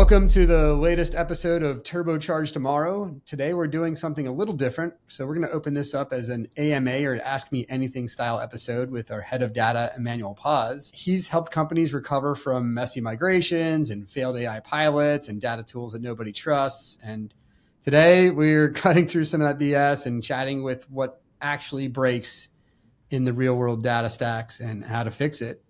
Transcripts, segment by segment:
Welcome to the latest episode of Turbocharge Tomorrow. Today we're doing something a little different. So we're going to open this up as an AMA or Ask Me Anything style episode with our head of data, Emanuel Paz. He's helped companies recover from messy migrations and failed AI pilots and data tools that nobody trusts. And today we're cutting through some of that BS and chatting with what actually breaks in the real world data stacks and how to fix it.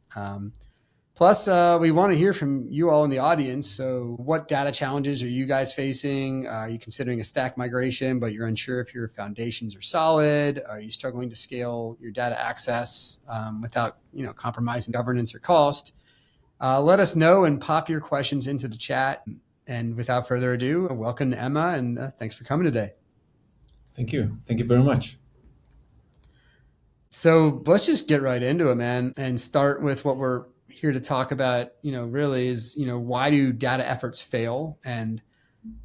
Plus, we want to hear from you all in the audience. So what data challenges are you guys facing? Are you considering a stack migration, but you're unsure if your foundations are solid? Are you struggling to scale your data access without compromising governance or cost? Let us know and pop your questions into the chat. And without further ado, welcome to Emma, and thanks for coming today. Thank you. Thank you very much. So let's just get right into it, man, and start with what we're here to talk about, really is, why do data efforts fail? And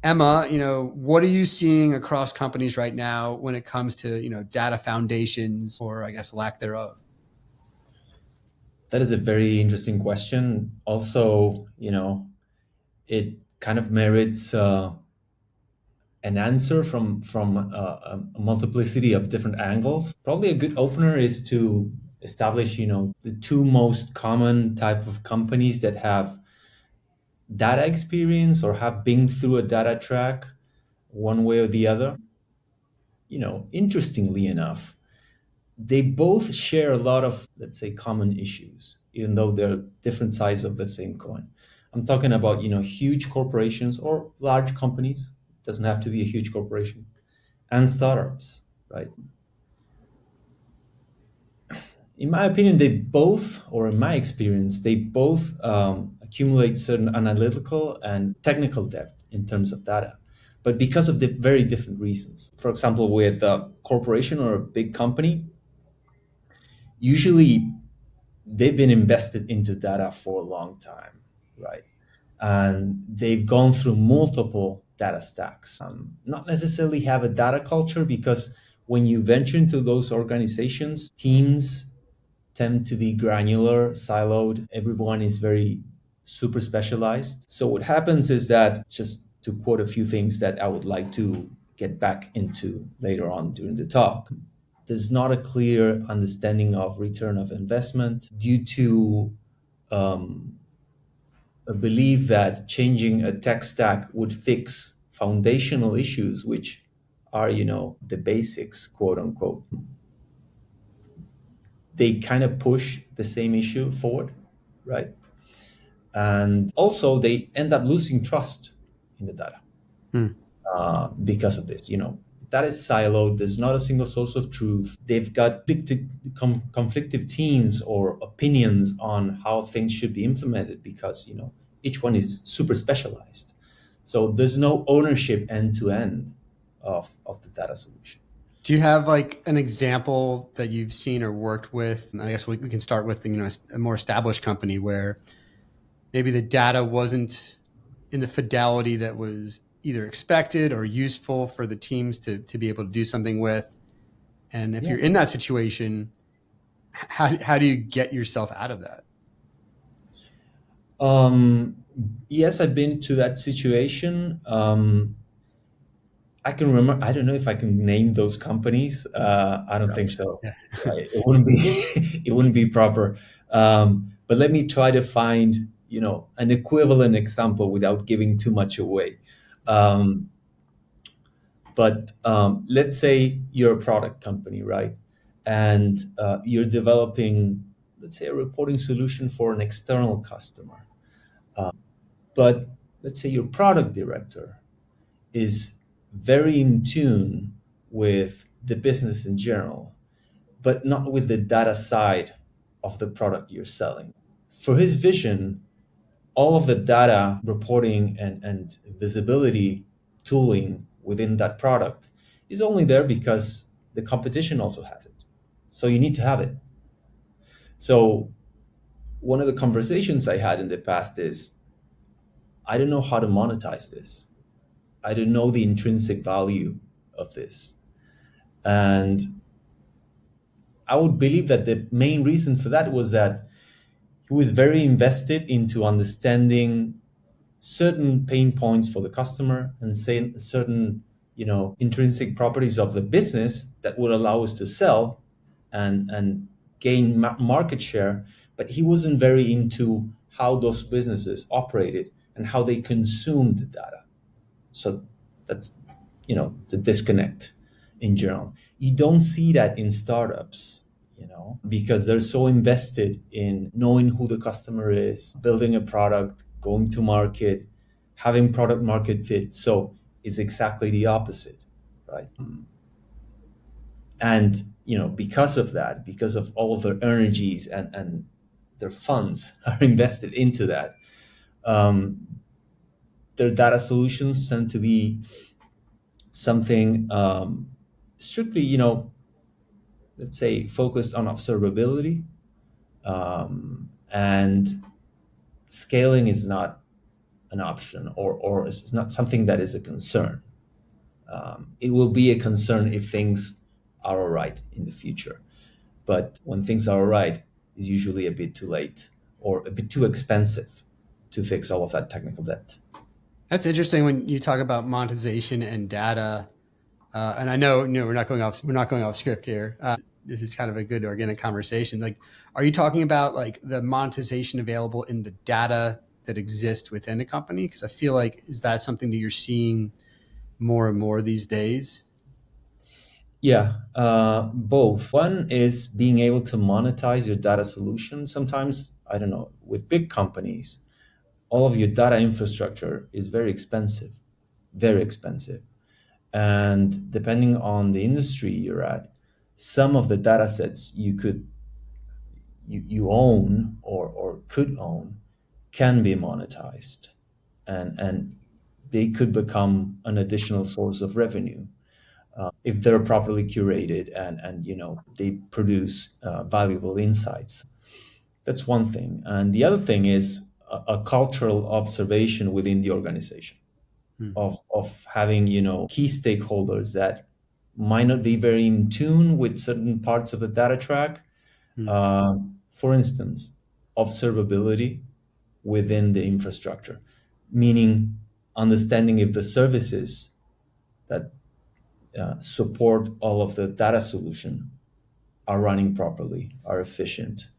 Emma, what are you seeing across companies right now when it comes to, data foundations or I guess lack thereof? That is a very interesting question. Also, it kind of merits an answer from a multiplicity of different angles. Probably a good opener is to establish, the two most common type of companies that have data experience or have been through a data track one way or the other. Interestingly enough, they both share a lot of, let's say, common issues, even though they're different sides of the same coin. I'm talking about, huge corporations or large companies. It doesn't have to be a huge corporation, and startups, right? In my opinion, or in my experience, they both accumulate certain analytical and technical depth in terms of data, but because of the very different reasons. For example, with a corporation or a big company, usually they've been invested into data for a long time, right? And they've gone through multiple data stacks. Not necessarily have a data culture, because when you venture into those organizations, teams tend to be granular, siloed. Everyone is very super specialized. So what happens is that, just to quote a few things that I would like to get back into later on during the talk, there's not a clear understanding of return of investment due to a belief that changing a tech stack would fix foundational issues, which are, the basics, quote unquote. They kind of push the same issue forward, right? And also they end up losing trust in the data because of this. That is siloed. There's not a single source of truth. They've got conflictive teams or opinions on how things should be implemented, because each one is super specialized. So there's no ownership end to end of the data solution. Do you have like an example that you've seen or worked with? I guess we can start with a more established company where maybe the data wasn't in the fidelity that was either expected or useful for the teams to be able to do something with. And if you're in that situation, how do you get yourself out of that? Yes, I've been to that situation. I can remember. I don't know if I can name those companies. I don't think so. Yeah. Right? It wouldn't be. It wouldn't be proper. But let me try to find, an equivalent example without giving too much away. But let's say you're a product company, right? And you're developing, let's say, a reporting solution for an external customer. But let's say your product director is very in tune with the business in general, but not with the data side of the product you're selling. For his vision, all of the data reporting and visibility tooling within that product is only there because the competition also has it. So you need to have it. So one of the conversations I had in the past is, I don't know how to monetize this. I don't know the intrinsic value of this. And I would believe that the main reason for that was that he was very invested into understanding certain pain points for the customer and say certain intrinsic properties of the business that would allow us to sell and gain market share, but he wasn't very into how those businesses operated and how they consumed the data. So that's the disconnect in general. You don't see that in startups, because they're so invested in knowing who the customer is, building a product, going to market, having product market fit. So it's exactly the opposite, right? And because of that, because of all of their energies and their funds are invested into that, um, their data solutions tend to be something strictly, let's say, focused on observability, and scaling is not an option, or it's not something that is a concern. It will be a concern if things are all right in the future, but when things are all right, it's usually a bit too late or a bit too expensive to fix all of that technical debt. That's interesting when you talk about monetization and data. And I know, we're not going off script here. This is kind of a good organic conversation. Like, are you talking about like the monetization available in the data that exists within a company? Because I feel like, is that something that you're seeing more and more these days? Yeah, both. One is being able to monetize your data solution. Sometimes, I don't know, with big companies, all of your data infrastructure is very expensive, very expensive. And depending on the industry you're at, some of the data sets you own or could own can be monetized, and they could become an additional source of revenue if they're properly curated and they produce valuable insights. That's one thing. And the other thing is a cultural observation within the organization Hmm. of having key stakeholders that might not be very in tune with certain parts of the data track. Hmm. For instance, observability within the infrastructure, meaning understanding if the services that support all of the data solution are running properly, are efficient.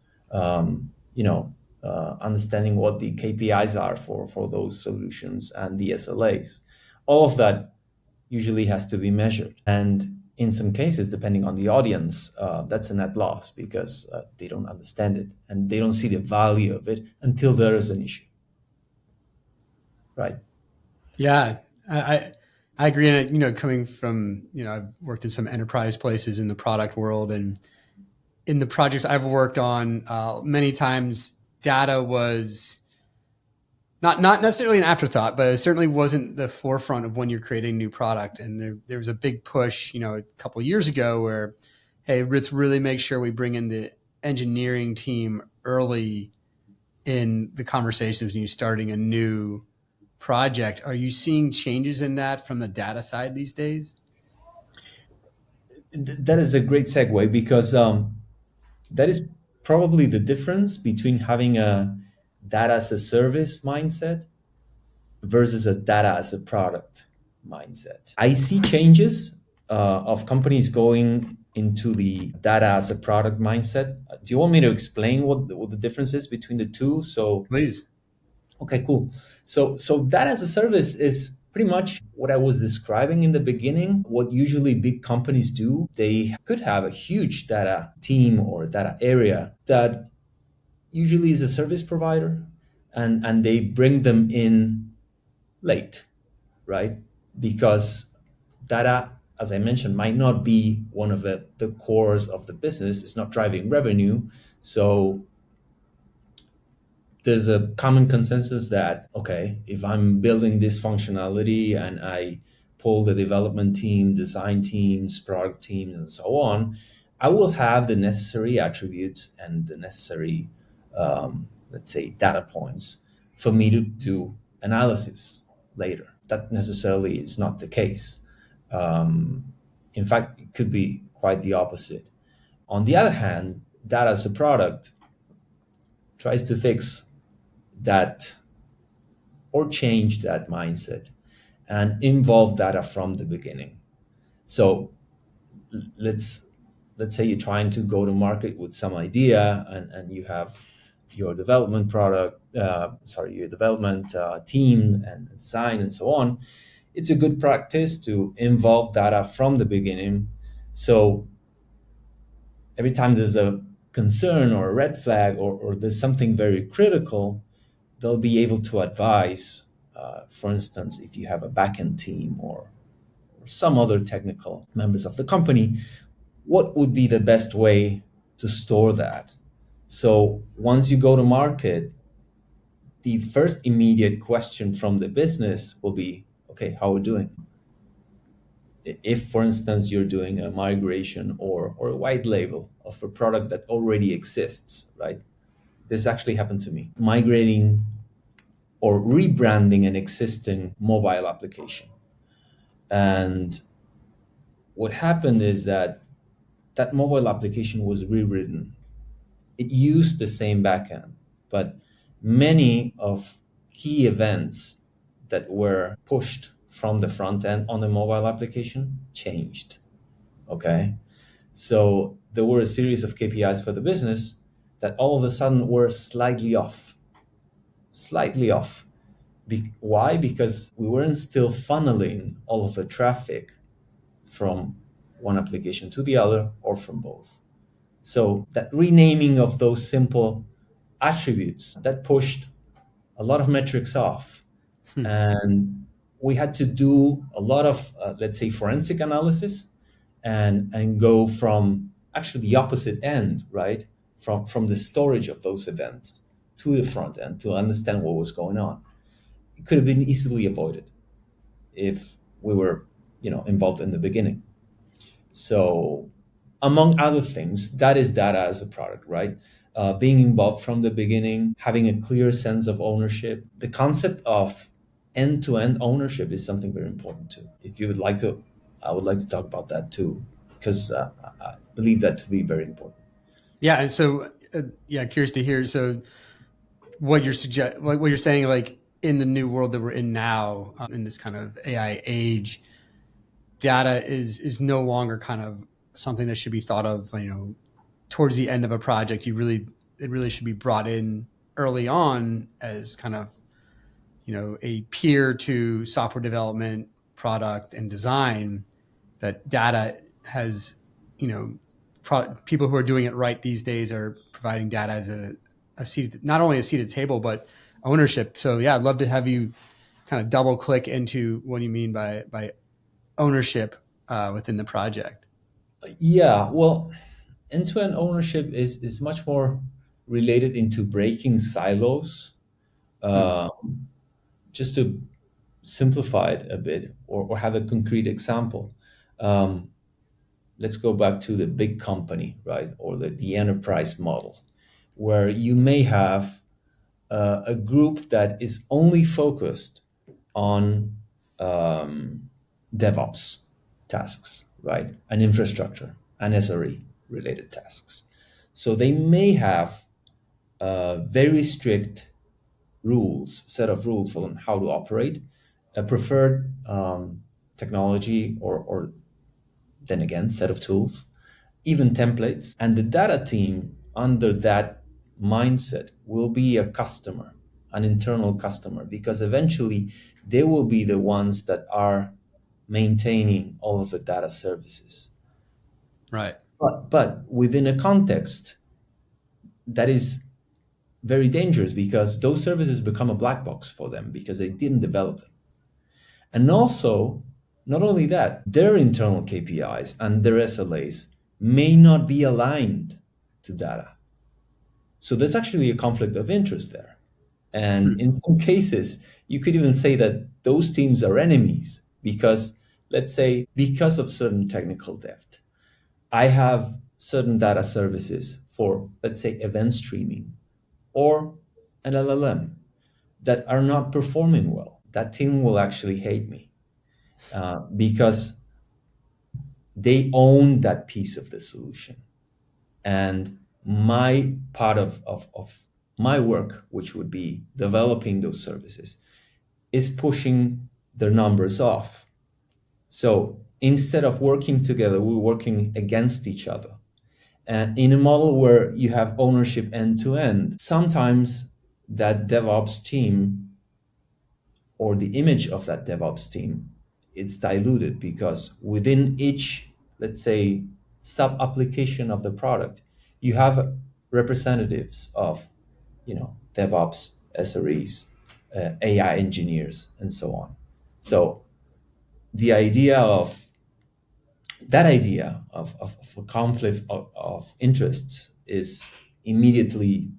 Understanding what the KPIs are for those solutions and the SLAs. All of that usually has to be measured. And in some cases, depending on the audience, that's a net loss because they don't understand it and they don't see the value of it until there is an issue, right? Yeah, I agree. And coming from I've worked in some enterprise places in the product world, and in the projects I've worked on, many times data was not necessarily an afterthought, but it certainly wasn't the forefront of when you're creating a new product. And there was a big push, a couple of years ago, where hey, let's really make sure we bring in the engineering team early in the conversations when you're starting a new project. Are you seeing changes in that from the data side these days? That is a great segue because that is probably the difference between having a data as a service mindset versus a data as a product mindset. I see changes of companies going into the data as a product mindset. Do you want me to explain what the difference is between the two? So, Please. okay, cool. So data as a service is pretty much what I was describing in the beginning. What usually big companies do, they could have a huge data team or data area that usually is a service provider, and they bring them in late, right? Because data, as I mentioned, might not be one of the cores of the business. It's not driving revenue. So there's a common consensus that, okay, if I'm building this functionality and I pull the development team, design teams, product teams, and so on, I will have the necessary attributes and the necessary, let's say, data points for me to do analysis later. That necessarily is not the case. Um, in fact, it could be quite the opposite. On the other hand, data as a product tries to fix that or change that mindset and involve data from the beginning. So let's let's say you're trying to go to market with some idea, and you have your development your development team and design and so on. It's a good practice to involve data from the beginning. So every time there's a concern or a red flag, or there's something very critical, they'll be able to advise, for instance, if you have a backend team or some other technical members of the company, what would be the best way to store that. So once you go to market, the first immediate question from the business will be, okay, how are we doing? If, for instance, you're doing a migration or a white label of a product that already exists, right? This actually happened to me. Migrating or rebranding an existing mobile application. And what happened is that that mobile application was rewritten. It used the same backend, but many of key events that were pushed from the front end on the mobile application changed. Okay. So there were a series of KPIs for the business that all of a sudden were slightly off. Slightly off. Why? Because we weren't still funneling all of the traffic from one application to the other or from both. So that renaming of those simple attributes that pushed a lot of metrics off. Hmm. And we had to do a lot of, let's say, forensic analysis and go from actually the opposite end, right? From the storage of those events to the front end to understand what was going on. It could have been easily avoided if we were, involved in the beginning. So, among other things, that is data as a product, right? Being involved from the beginning, having a clear sense of ownership. The concept of end-to-end ownership is something very important too. If you would like to, I would like to talk about that too, because I believe that to be very important. Yeah, and so yeah, curious to hear. So what you're saying, like in the new world that we're in now, in this kind of AI age, data is no longer kind of something that should be thought of, towards the end of a project. It really should be brought in early on as kind of, a peer to software development, product, and design. That data has, people who are doing it right these days are providing data as a seat, not only a seat at the table, but ownership. So yeah, I'd love to have you kind of double click into what you mean by ownership within the project. Yeah, well, end-to-end ownership is much more related into breaking silos. Hmm. Uh, just to simplify it a bit, or have a concrete example. Um, let's go back to the big company, right? Or the enterprise model, where you may have a group that is only focused on um, DevOps tasks, right? And infrastructure and SRE related tasks. So they may have very strict set of rules on how to operate, a preferred technology, or then again, set of tools, even templates. And the data team under that mindset will be a customer, an internal customer, because eventually they will be the ones that are maintaining all of the data services. Right. But within a context that is very dangerous, because those services become a black box for them because they didn't develop them. And also, not only that, their internal KPIs and their SLAs may not be aligned to data. So there's actually a conflict of interest there. And Hmm. in some cases, you could even say that those teams are enemies because, let's say, because of certain technical debt, I have certain data services for, let's say, event streaming or an LLM that are not performing well. That team will actually hate me because they own that piece of the solution. And my part of my work, which would be developing those services, is pushing their numbers off. So instead of working together, we're working against each other. And in a model where you have ownership end to end, sometimes that DevOps team or the image of that DevOps team, it's diluted because within each, let's say, sub application of the product, you have representatives of, DevOps, SREs, AI engineers, and so on. So the idea of of a conflict of interests is immediately,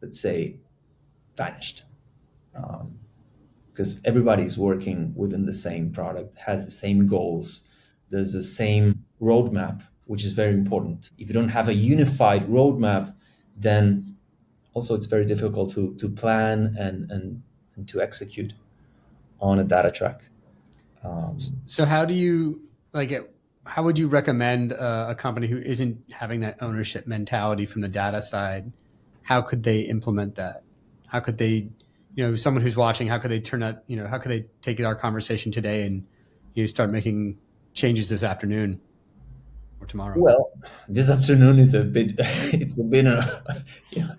let's say, vanished. Because everybody's working within the same product, has the same goals, there's the same roadmap, which is very important. If you don't have a unified roadmap, then also it's very difficult to plan and to execute on a data track. So how do you like it? How would you recommend a company who isn't having that ownership mentality from the data side? How could they implement that? How could they, someone who's watching, how could they turn that, how could they take our conversation today and start making changes this afternoon or tomorrow? Well, this afternoon is a bit, it's a bit, you know,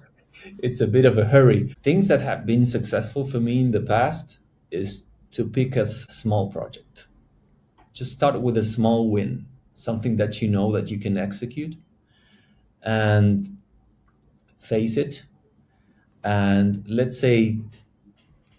it's a bit of a hurry. Things that have been successful for me in the past is to pick a small project. Just start with a small win, something that you know that you can execute, and face it. And let's say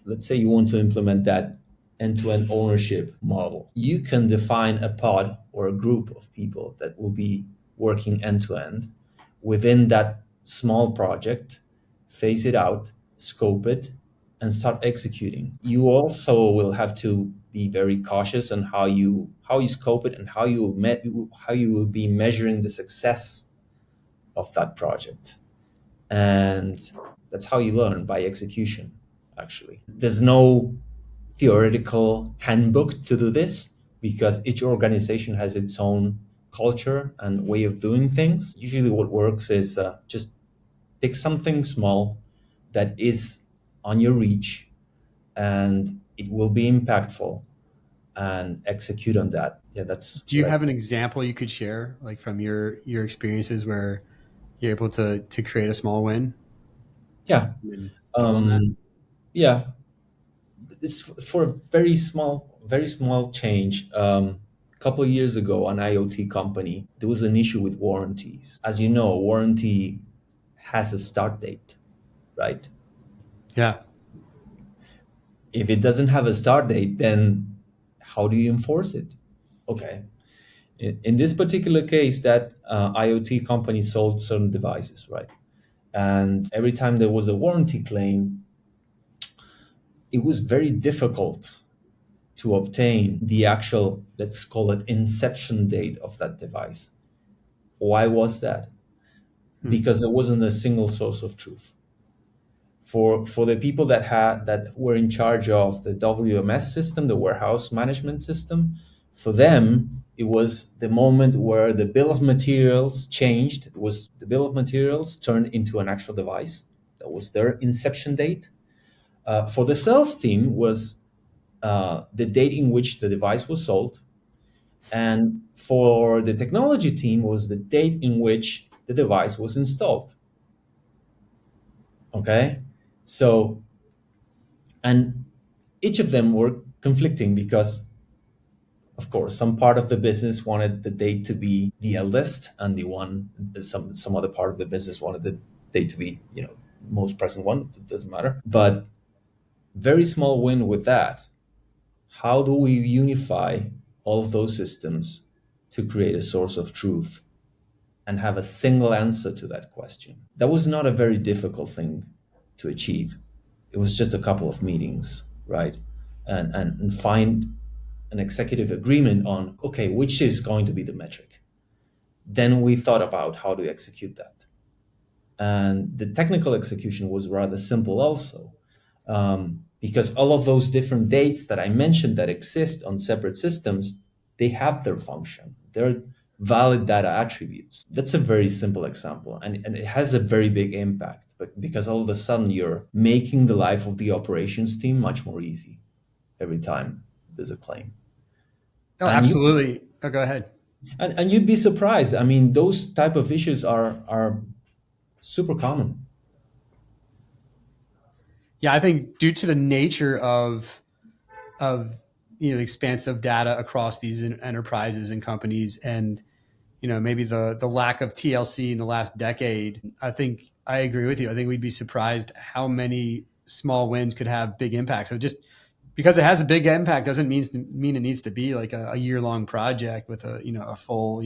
you want to implement that end-to-end ownership model. You can define a pod or a group of people that will be working end-to-end within that small project, phase it out, scope it, and start executing. You also will have to be very cautious on how you scope it and how you will be measuring the success of that project. And that's how you learn, by execution, actually. There's no theoretical handbook to do this because each organization has its own culture and way of doing things. Usually what works is just pick something small that is on your reach and it will be impactful, and execute on that. Yeah, that's Do you have an example you could share, like from your experiences where you're able to create a small win yeah. and build on that? Yeah, it's for a very small change. A couple of years ago, an IoT company, there was an issue with warranties. As you know, warranty has a start date, right? Yeah. If it doesn't have a start date, then how do you enforce it? Okay. In this particular case, that IoT company sold certain devices, right? And every time there was a warranty claim, it was very difficult to obtain the actual, let's call it, inception date of that device. Why was that? Because there wasn't a single source of truth. For the people that were in charge of the WMS system, the warehouse management system, for them it was the moment where the bill of materials changed. It was the bill of materials turned into an actual device. That was their inception date. For the sales team was the date in which the device was sold, and for the technology team was the date in which the device was installed. Okay, so, and each of them were conflicting because, of course, some part of the business wanted the date to be the eldest, and some other part of the business wanted the date to be, most present one. It doesn't matter. But very small win with that. How do we unify all of those systems to create a source of truth and have a single answer to that question? That was not a very difficult thing to achieve. It was just a couple of meetings, right? And find an executive agreement on, okay, which is going to be the metric. Then we thought about how to execute that. And the technical execution was rather simple also, because all of those different dates that I mentioned that exist on separate systems, they have their function. They're valid data attributes. That's a very simple example, and it has a very big impact, but because all of a sudden you're making the life of the operations team much more easy. every time there's a claim. Oh, And you absolutely. Oh, go ahead. and you'd be surprised. I mean, those type of issues are super common. Yeah, I think due to the nature of the expanse of data across these enterprises and companies, and maybe the lack of TLC in the last decade, I think I agree with you. I think we'd be surprised how many small wins could have big impacts. So just because it has a big impact doesn't mean it needs to be like a year long project with a full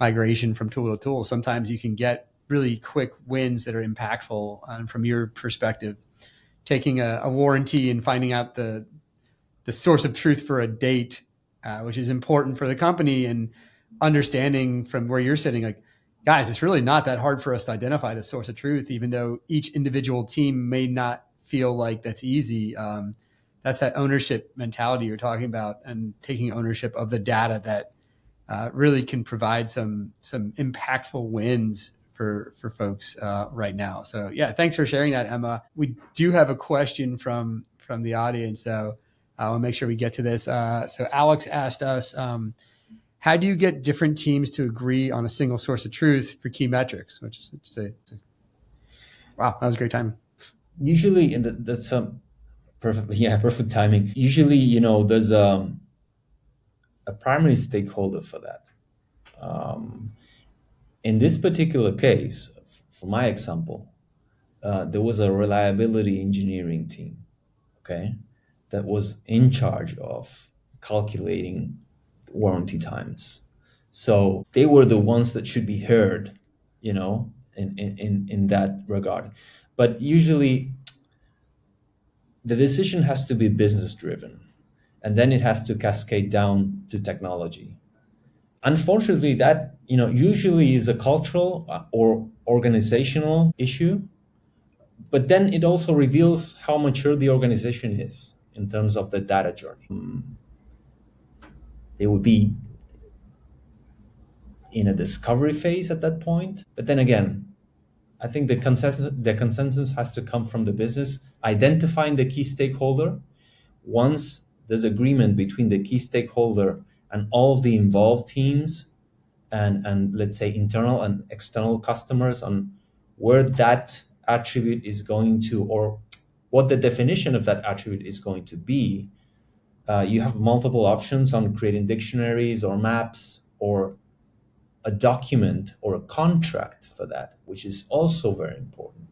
migration from tool to tool. Sometimes you can get really quick wins that are impactful. And from your perspective, taking a warranty and finding out the source of truth for a date, which is important for the company, and understanding from where you're sitting, like, guys, it's really not that hard for us to identify the source of truth, even though each individual team may not feel like that's easy. That's that ownership mentality you're talking about, and taking ownership of the data that really can provide some impactful wins for folks right now. So yeah, thanks for sharing that, Emma. We do have a question from the audience, so I'll make sure we get to this. So Alex asked us, how do you get different teams to agree on a single source of truth for key metrics? Which is wow, that was a great time. Usually, and that's perfect timing. Usually, there's a primary stakeholder for that. Um, in this particular case, for my example, there was a reliability engineering team, okay, that was in charge of calculating warranty times. So they were the ones that should be heard, in that regard. But usually the decision has to be business driven, and then it has to cascade down to technology. Unfortunately, that usually is a cultural or organizational issue, but then it also reveals how mature the organization is in terms of the data journey. They would be in a discovery phase at that point, but then again, I think the consensus has to come from the business identifying the key stakeholder. Once there's agreement between the key stakeholder and all of the involved teams, and let's say internal and external customers, on where that attribute is going to, or what the definition of that attribute is going to be, you have multiple options on creating dictionaries or maps or a document or a contract for that, which is also very important,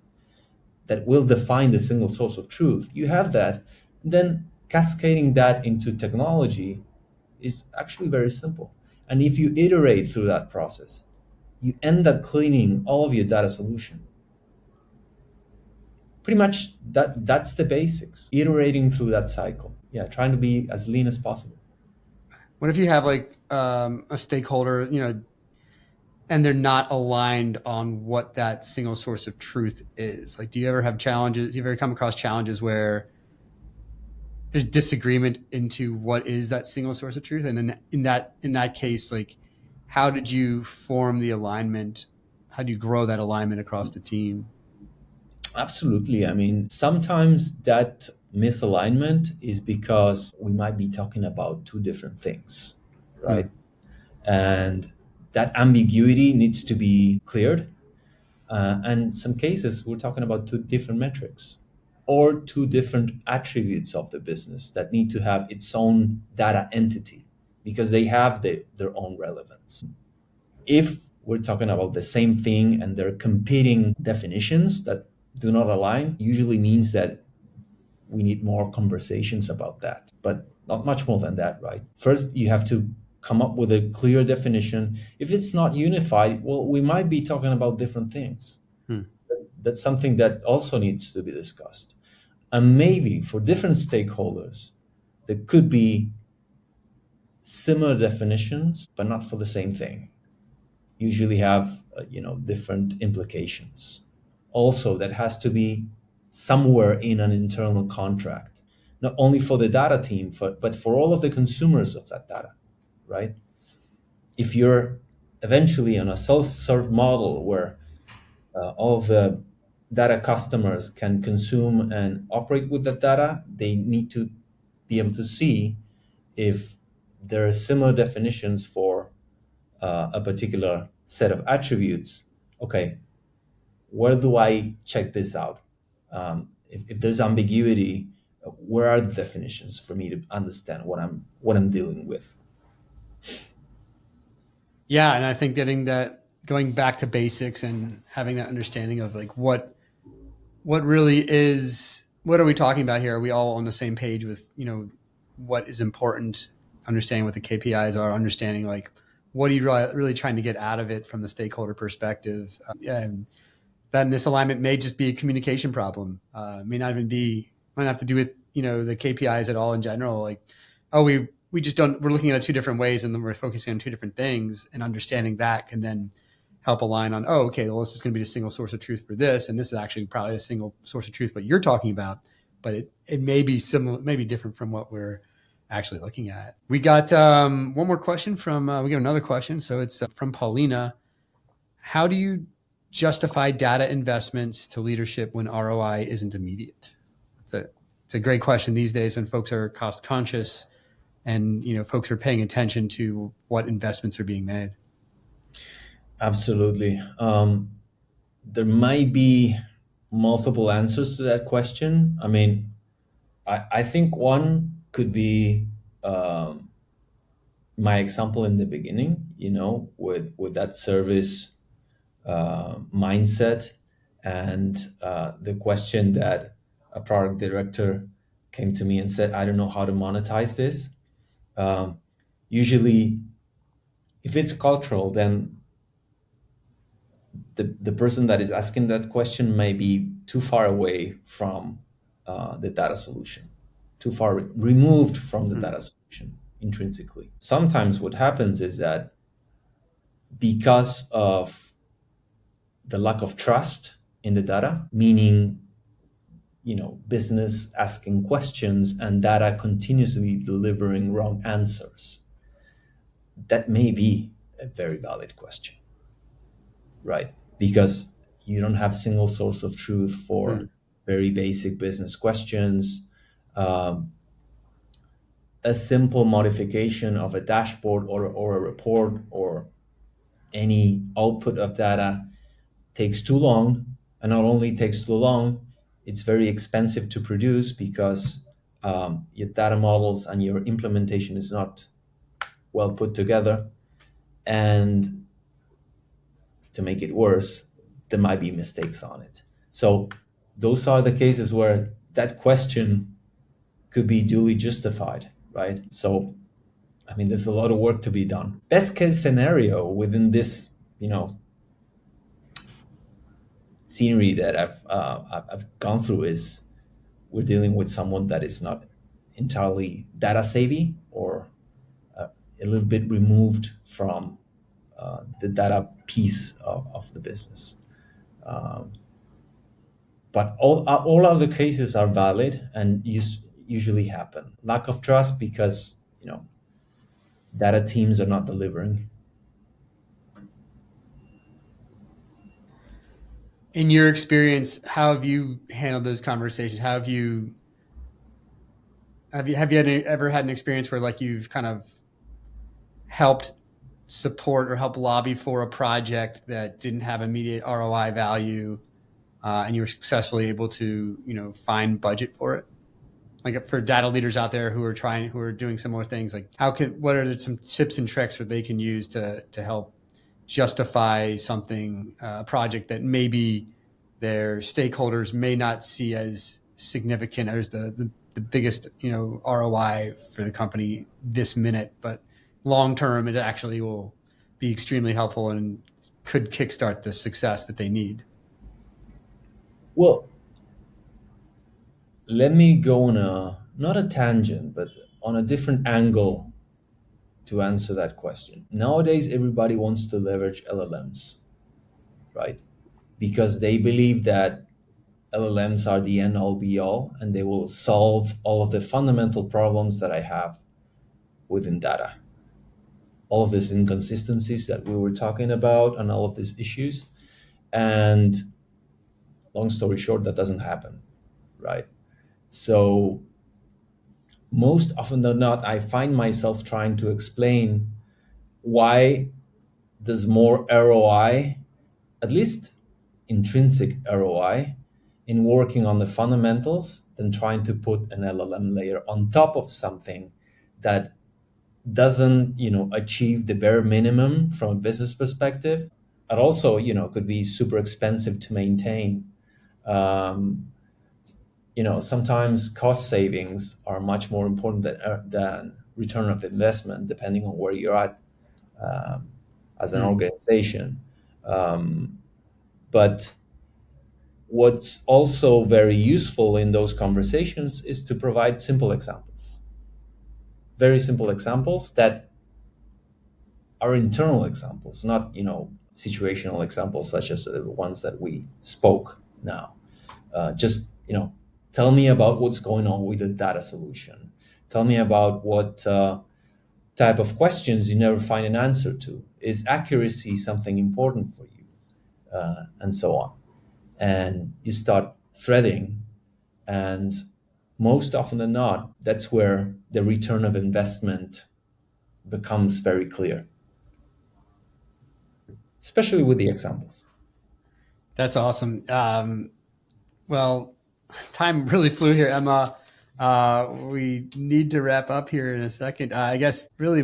that will define the single source of truth. You have that, then cascading that into technology is actually very simple. And if you iterate through that process, you end up cleaning all of your data solution. Pretty much that's the basics. Iterating through that cycle. Yeah, trying to be as lean as possible. What if you have like a stakeholder, and they're not aligned on what that single source of truth is? Like, do you ever have challenges? Do you ever come across challenges where there's disagreement into what is that single source of truth? And then in that case, like, how did you form the alignment? How do you grow that alignment across the team? Absolutely. I mean, sometimes that misalignment is because we might be talking about two different things, Hmm. right? And that ambiguity needs to be cleared. And in some cases, we're talking about two different metrics or two different attributes of the business that need to have its own data entity because they have their own relevance. If we're talking about the same thing and they're competing definitions that do not align, usually means that we need more conversations about that, but not much more than that, right? First, you have to come up with a clear definition. If it's not unified, well, we might be talking about different things. Hmm. That's something that also needs to be discussed. And maybe for different stakeholders, there could be similar definitions, but not for the same thing. Usually have different implications. Also, that has to be somewhere in an internal contract, not only for the data team, but for all of the consumers of that data, right? If you're eventually on a self-serve model where all of the data customers can consume and operate with the data, they need to be able to see if there are similar definitions for a particular set of attributes. Okay, where do I check this out? If there's ambiguity, where are the definitions for me to understand what I'm dealing with? Yeah, and I think going back to basics and having that understanding of like what really is, what are we talking about here? Are we all on the same page with, what is important, understanding what the KPIs are, understanding like what are you really trying to get out of it from the stakeholder perspective? And that misalignment may just be a communication problem. May not even be, might have to do with, the KPIs at all in general. Like, oh, we just don't, we're looking at it two different ways and then we're focusing on two different things, and understanding that can then help align on, oh, okay, well, this is going to be the single source of truth for this. And this is actually probably a single source of truth, what you're talking about, but it may be similar, maybe different from what we're actually looking at. We got one more question we got another question. So it's from Paulina. How do you justify data investments to leadership when ROI isn't immediate? It's a great question these days when folks are cost conscious and folks are paying attention to what investments are being made. Absolutely. There might be multiple answers to that question. I mean, I think one could be my example in the beginning, with that service mindset, and the question that a product director came to me and said, I don't know how to monetize this. Usually, if it's cultural, then the person that is asking that question may be too far away from the data solution, too far removed from the data solution intrinsically. Sometimes what happens is that because of the lack of trust in the data, meaning business asking questions and data continuously delivering wrong answers, that may be a very valid question, right? Because you don't have single source of truth for very basic business questions. A simple modification of a dashboard or a report or any output of data takes too long, and not only takes too long, it's very expensive to produce because your data models and your implementation is not well put together. And to make it worse, there might be mistakes on it. So those are the cases where that question could be duly justified, right? So, I mean, there's a lot of work to be done. Best case scenario within this, scenery that I've gone through is we're dealing with someone that is not entirely data savvy or a little bit removed from the data piece of the business. But all other cases are valid and usually happen. Lack of trust because data teams are not delivering. In your experience, how have you handled those conversations? How have you ever had an experience where like you've kind of helped support or help lobby for a project that didn't have immediate ROI value, and you were successfully able to find budget for it? Like for data leaders out there who are doing similar things, like what are some tips and tricks that they can use to help justify something, a project that maybe their stakeholders may not see as significant as the biggest ROI for the company this minute, but long term it actually will be extremely helpful and could kickstart the success that they need. Well, let me go on not a tangent, but on a different angle to answer that question. Nowadays, everybody wants to leverage LLMs, right? Because they believe that LLMs are the end all be all and they will solve all of the fundamental problems that I have within data. All of these inconsistencies that we were talking about and all of these issues. And long story short, that doesn't happen, right? So most often than not, I find myself trying to explain why there's more ROI, at least intrinsic ROI, in working on the fundamentals than trying to put an LLM layer on top of something that doesn't, achieve the bare minimum from a business perspective. It also, could be super expensive to maintain. Um, Sometimes cost savings are much more important than return of investment, depending on where you're at um, as an organization. Um, but what's also very useful in those conversations is to provide simple examples, very simple examples that are internal examples, not situational examples such as the ones that we spoke now. Just tell me about what's going on with the data solution. Tell me about what type of questions you never find an answer to. Is accuracy something important for you? And so on. And you start threading, and most often than not, that's where the return of investment becomes very clear, especially with the examples. That's awesome. Well, time really flew here, Emma. We need to wrap up here in a second. I guess really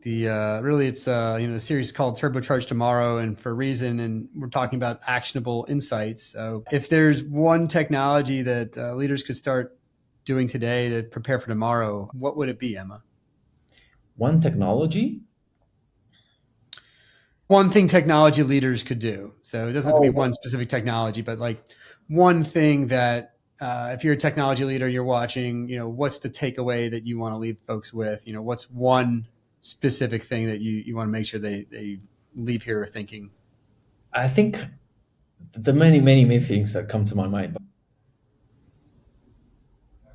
it's the series is called Turbocharge Tomorrow, and for a reason. And we're talking about actionable insights. So if there's one technology that leaders could start doing today to prepare for tomorrow, what would it be, Emma? One technology? One thing technology leaders could do. So it doesn't have to be Oh, one specific technology, but like one thing that if you're a technology leader, you're watching, what's the takeaway that you want to leave folks with? What's one specific thing that you want to make sure they leave here thinking? I think the many, many, many things that come to my mind.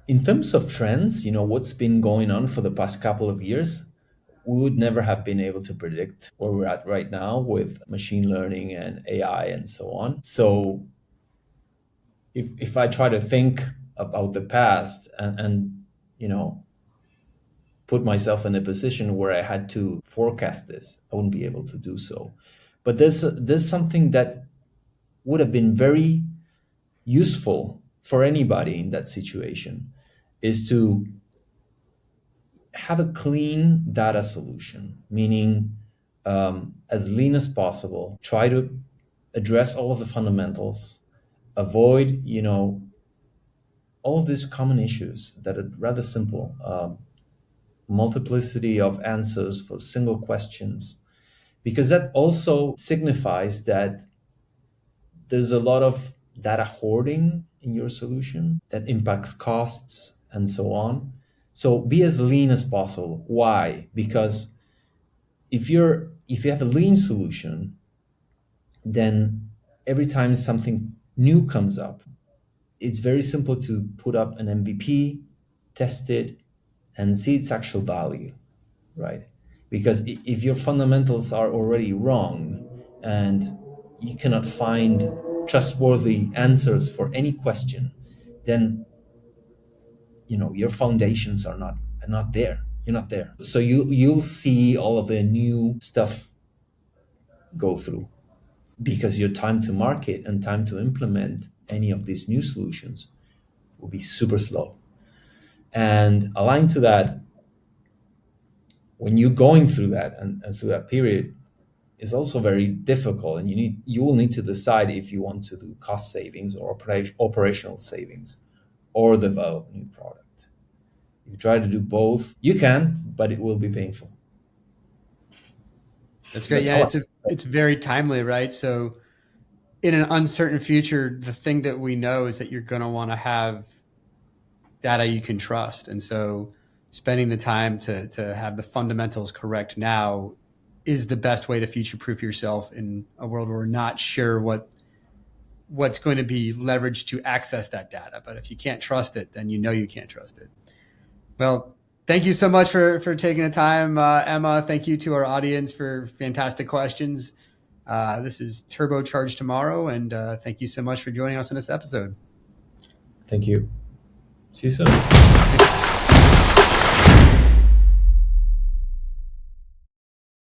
In terms of trends, what's been going on for the past couple of years, we would never have been able to predict where we're at right now with machine learning and AI and so on. So if I try to think about the past and put myself in a position where I had to forecast this, I wouldn't be able to do so. But there's something that would have been very useful for anybody in that situation, is to have a clean data solution, meaning as lean as possible, try to address all of the fundamentals, avoid all of these common issues that are rather simple, multiplicity of answers for single questions, because that also signifies that there's a lot of data hoarding in your solution that impacts costs and so on. So be as lean as possible. Why? Because if you have a lean solution, then every time something new comes up, it's very simple to put up an MVP, test it, and see its actual value, right? Because if your fundamentals are already wrong and you cannot find trustworthy answers for any question, then your foundations are not there. You're not there. So you'll see all of the new stuff go through, because your time to market and time to implement any of these new solutions will be super slow. And aligned to that, when you're going through that and through that period, is also very difficult, and you will need to decide if you want to do cost savings or operational savings or develop new product. If you try to do both, you can, but it will be painful. That's great. That's Yeah, how it's very timely, right? So in an uncertain future, the thing that we know is that you're going to want to have data you can trust. And so spending the time to have the fundamentals correct now is the best way to future proof yourself in a world where we're not sure what's going to be leveraged to access that data. But if you can't trust it, then you can't trust it. Well, thank you so much for taking the time, Emma. Thank you to our audience for fantastic questions. This is Turbocharge Tomorrow, and thank you so much for joining us in this episode. Thank you. See you soon.